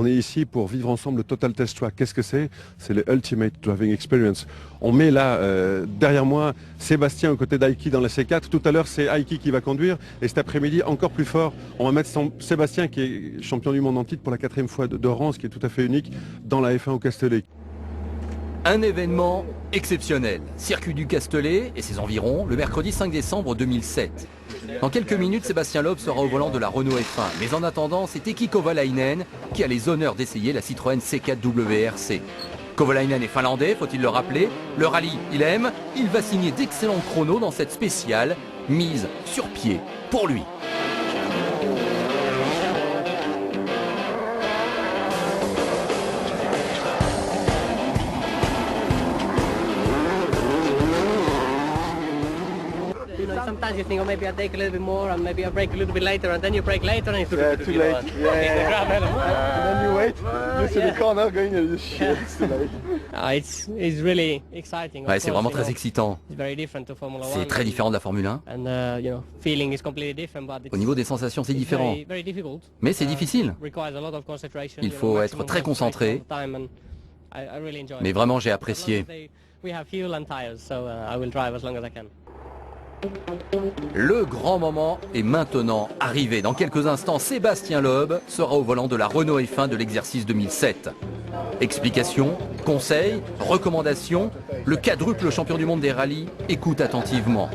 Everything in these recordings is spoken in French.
on est ici pour vivre ensemble le Total Test Track. Qu'est-ce que c'est? C'est le Ultimate Driving Experience. On met là, derrière moi, Sébastien aux côtés d'Aiki dans la C4. Tout à l'heure, c'est Aiki qui va conduire. Et cet après-midi, encore plus fort, on va mettre Sébastien, qui est champion du monde en titre pour la 4e fois de rang, ce qui est tout à fait unique, dans la F1 au Castellet. Un événement exceptionnel. Circuit du Castellet et ses environs, le mercredi 5 décembre 2007. Dans quelques minutes, Sébastien Loeb sera au volant de la Renault F1. Mais en attendant, c'est Heikki Kovalainen qui a les honneurs d'essayer la Citroën C4 WRC. Kovalainen est finlandais, faut-il le rappeler. Le rallye, il aime. Il va signer d'excellents chronos dans cette spéciale mise sur pied pour lui. Sometimes you think, oh, maybe I take a little bit more, and maybe I brake a little bit later, and then you brake later, and it's too late. And then you wait, you see the corner going, and you shit, it's too late. It's really exciting. Ouais, c'est vraiment très excitant. C'est très différent de la Formule 1. Au niveau des sensations, c'est différent. Mais c'est difficile. Il faut être très concentré. Mais vraiment, j'ai apprécié. Le grand moment est maintenant arrivé. Dans quelques instants, Sébastien Loeb sera au volant de la Renault F1 de l'exercice 2007. Explications, conseils, recommandations, le quadruple champion du monde des rallyes écoute attentivement.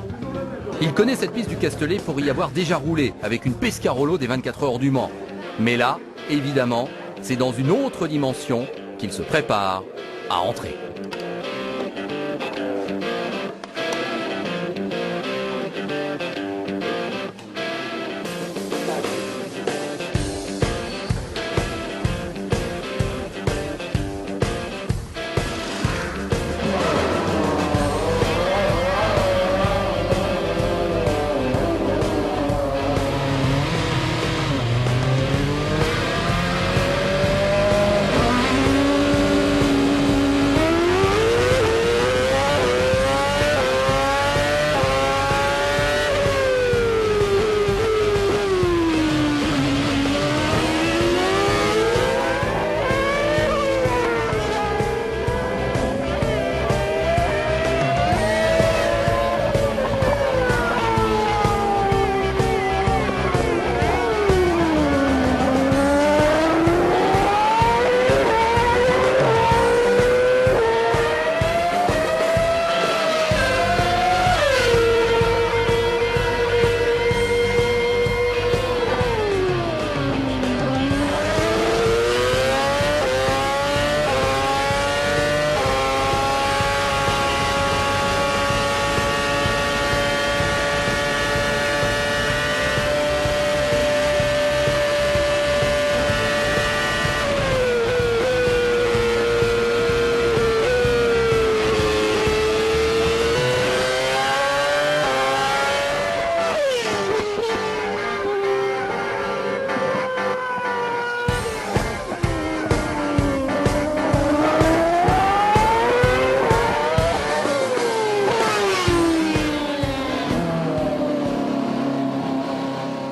Il connaît cette piste du Castellet pour y avoir déjà roulé avec une Pescarolo des 24 heures du Mans. Mais là, évidemment, c'est dans une autre dimension qu'il se prépare à entrer.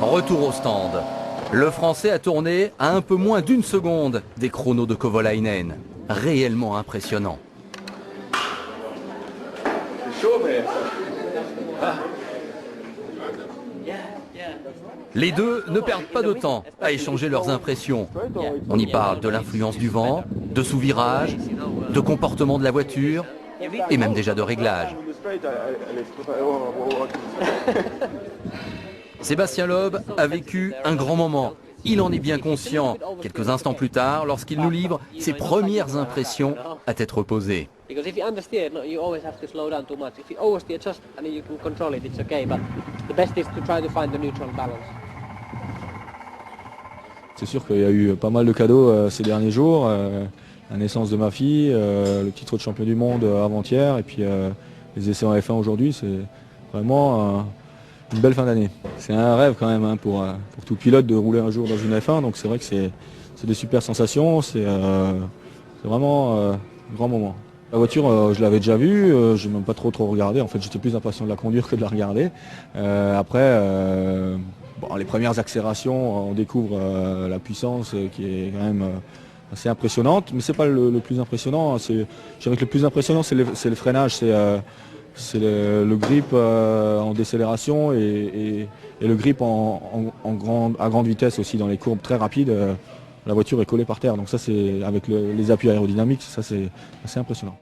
Retour au stand. Le Français a tourné à un peu moins d'une seconde des chronos de Kovalainen. Réellement impressionnant. Les deux ne perdent pas de temps à échanger leurs impressions. On y parle de l'influence du vent, de sous-virage, de comportement de la voiture et même déjà de réglage. Sébastien Loeb a vécu un grand moment. Il en est bien conscient quelques instants plus tard lorsqu'il nous livre ses premières impressions à tête reposée. C'est sûr qu'il y a eu pas mal de cadeaux ces derniers jours. La naissance de ma fille, le titre de champion du monde avant-hier et puis les essais en F1 aujourd'hui. C'est vraiment une belle fin d'année. C'est un rêve quand même pour tout pilote de rouler un jour dans une F1, donc c'est vrai que c'est des super sensations, c'est vraiment un grand moment. La voiture, je l'avais déjà vue, je n'ai même pas trop regardé, en fait j'étais plus impatient de la conduire que de la regarder. Après, les premières accélérations, on découvre la puissance qui est quand même assez impressionnante, mais c'est pas le plus impressionnant. Je dirais que le plus impressionnant, c'est le freinage, c'est le grip en décélération et le grip à grande vitesse aussi dans les courbes très rapides. La voiture est collée par terre, donc ça c'est avec les appuis aérodynamiques, ça c'est assez impressionnant.